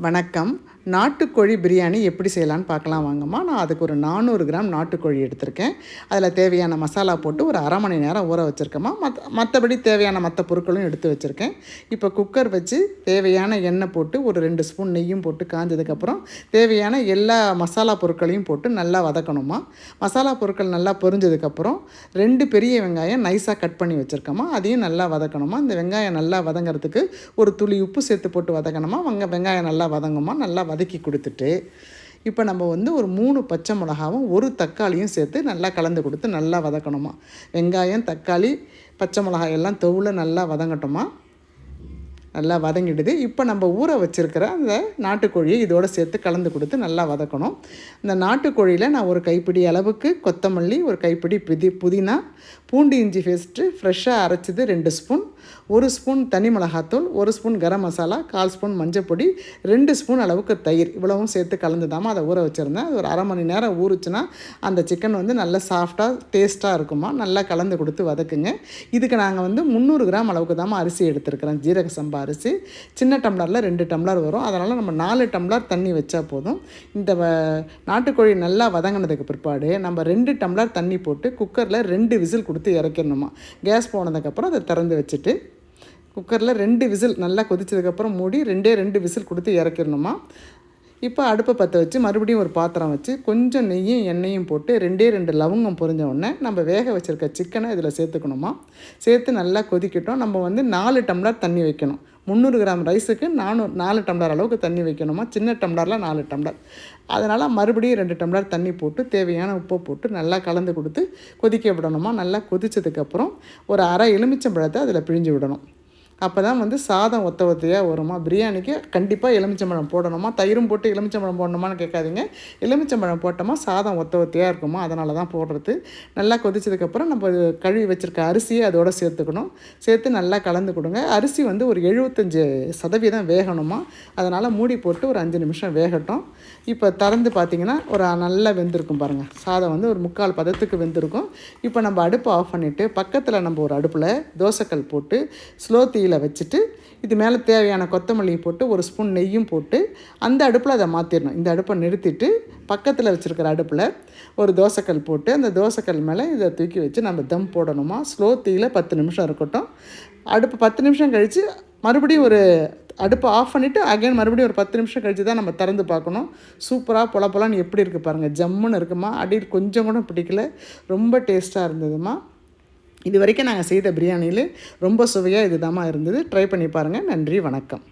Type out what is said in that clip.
வணக்கம். நாட்டுக்கோழி பிரியாணி எப்படி செய்யலான்னு பார்க்கலாம் வாங்கம்மா. நான் அதுக்கு ஒரு 400 கிராம் நாட்டுக்கோழி எடுத்திருக்கேன். அதில் தேவையான மசாலா போட்டு ஒரு அரை மணி நேரம் ஊற வச்சுருக்கேம்மா. மற்றபடி தேவையான மற்ற பொருட்களும் எடுத்து வச்சுருக்கேன். இப்போ குக்கர் வச்சு தேவையான எண்ணெய் போட்டு ஒரு 2 ஸ்பூன் நெய்யும் போட்டு காஞ்சதுக்கப்புறம் தேவையான எல்லா மசாலா பொருட்களையும் போட்டு நல்லா வதக்கணுமா. மசாலா பொருட்கள் நல்லா பொரிஞ்சதுக்கப்புறம் 2 பெரிய வெங்காயம் நைஸாக கட் பண்ணி வச்சுருக்கோம்மா. அதையும் நல்லா வதக்கணுமா. இந்த வெங்காயம் நல்லா வதங்கிறதுக்கு ஒரு துளி உப்பு சேர்த்து போட்டு வதக்கணுமா. வெங்காயம் நல்லா வதங்குமா. நல்லா வதக்கி கொடுத்துட்டு இப்போ நம்ம ஒரு 3 பச்சை மிளகாவும் 1 தக்காளியும் சேர்த்து நல்லா கலந்து கொடுத்து நல்லா வதக்கணுமா. வெங்காயம், தக்காளி, பச்சை மிளகாய் எல்லாம் தோவில் நல்லா வதங்கட்டுமா. நல்லா வதங்கிடுது. இப்போ நம்ம ஊற வச்சுருக்கிற அந்த நாட்டுக்கோழியை இதோடு சேர்த்து கலந்து கொடுத்து நல்லா வதக்கணும். இந்த நாட்டுக்கோழியில் நான் ஒரு கைப்பிடி அளவுக்கு கொத்தமல்லி, ஒரு கைப்பிடி புதினா, பூண்டு இஞ்சி பேஸ்ட்டு ஃப்ரெஷ்ஷாக அரைச்சது 2 ஸ்பூன், 1 ஸ்பூன் தனி மிளகாத்தூள், 1 ஸ்பூன் கரம் மசாலா, 1/4 ஸ்பூன் மஞ்சப்பொடி, 2 ஸ்பூன் அளவுக்கு தயிர், இவ்வளவும் சேர்த்து கலந்து தாமா அதை ஊற வச்சுருந்தேன். அது ஒரு அரை மணி நேரம் ஊறுச்சுன்னா அந்த சிக்கன் நல்லா சாஃப்டாக டேஸ்ட்டாக இருக்குமா. நல்லா கலந்து கொடுத்து வதக்குங்க. இதுக்கு நாங்கள் 300 கிராம் அளவுக்கு தாமா அரிசி எடுத்துருக்கிறோம். ஜீரக சம்பா அரிசி சின்ன டம்ளரில் 2 டம்ளர் வரும். அதனால் நம்ம 4 டம்ளர் தண்ணி வச்சா போதும். இந்த நாட்டுக்கோழி நல்லா வதங்கினதுக்கு பிற்பாடு நம்ம 2 டம்ளர் தண்ணி போட்டு குக்கரில் 2 விசில் கொடுத்து இறக்கிடணுமா. கேஸ் போனதுக்கப்புறம் அதை திறந்து வச்சுட்டு குக்கரில் 2 விசில் நல்லா கொதிச்சதுக்கப்புறம் மூடி 2 விசில் கொடுத்து இறக்கிடணுமா. இப்போ அடுப்பை பற்ற வச்சு மறுபடியும் ஒரு பாத்திரம் வச்சு கொஞ்சம் நெய்யும் எண்ணெயும் போட்டு 2 லவங்கம் பொரிஞ்ச உடனே நம்ம வேக வச்சுருக்க சிக்கனை இதில் சேர்த்துக்கணுமா. சேர்த்து நல்லா கொதிக்கட்டும். நம்ம 4 டம்ளர் தண்ணி வைக்கணும். 300 கிராம் ரைஸுக்கு 4 டம்ளர் அளவுக்கு தண்ணி வைக்கணுமா. சின்ன டம்ளரில் 4 டம்ளர். அதனால் மறுபடியும் 2 டம்ளர் தண்ணி போட்டு தேவையான உப்பை போட்டு நல்லா கலந்து கொடுத்து கொதிக்க விடணுமா. நல்லா கொதித்ததுக்கப்புறம் ஒரு அரை எலுமிச்சம்பழத்தை அதில் பிழிஞ்சு விடணும். அப்போ தான் சாதம் ஒத்தையாக வருமா. பிரியாணிக்கு கண்டிப்பாக எலுமிச்சம்பழம் போடணுமா. தயிரும் போட்டு எலுமிச்சம்பழம் போடணுமான்னு கேட்காதீங்க. எலுமிச்சம்பழம் போட்டோமா சாதம் ஒத்தையாக இருக்குமா. அதனால தான் போடுறது. நல்லா கொதிச்சதுக்கப்புறம் நம்ம கழுவி வச்சுருக்க அரிசியை அதோடு சேர்த்துக்கணும். சேர்த்து நல்லா கலந்து கொடுங்க. அரிசி ஒரு 75% வேகணுமா. அதனால் மூடி போட்டு ஒரு 5 நிமிஷம் வேகட்டும். இப்போ திறந்து பார்த்திங்கன்னா ஒரு நல்லா வெந்திருக்கும் பாருங்கள். சாதம் ஒரு 3/4 பதத்துக்கு வெந்திருக்கும். இப்போ நம்ம அடுப்பை ஆஃப் பண்ணிவிட்டு பக்கத்தில் நம்ம ஒரு அடுப்பில் தோசைக்கல் போட்டு ஸ்லோ தீயில் வச்சுட்டு இது மேலே தேவையான கொத்தமல்லி போட்டு 1 ஸ்பூன் நெய்யும் போட்டு அந்த அடுப்பில் அதை மாற்றிடணும். இந்த அடுப்பை நிறுத்திட்டு பக்கத்தில் வச்சுருக்கிற அடுப்பில் ஒரு தோசைக்கல் போட்டு அந்த தோசைக்கல் மேலே இதை தூக்கி வச்சு நம்ம தம் போடணுமா. ஸ்லோ தீயில் 10 நிமிஷம் இருக்கட்டும். அடுப்பு 10 நிமிஷம் கழித்து மறுபடியும் ஒரு அடுப்பை ஆஃப் பண்ணிவிட்டு அகைன் மறுபடியும் ஒரு 10 நிமிஷம் கழித்து தான் நம்ம திறந்து பார்க்கணும். சூப்பராக பொலப்பொலான்னு எப்படி இருக்குது பாருங்கள். ஜம்முன்னு இருக்குமா. அடியில் கொஞ்சம் கூட பிடிக்கல. ரொம்ப டேஸ்ட்டாக இருந்ததுமா. இது வரைக்கும் நாங்கள் செய்த பிரியாணியில் ரொம்ப சுவையாக இது தாம்மா இருந்தது. ட்ரை பண்ணி பாருங்கள். நன்றி, வணக்கம்.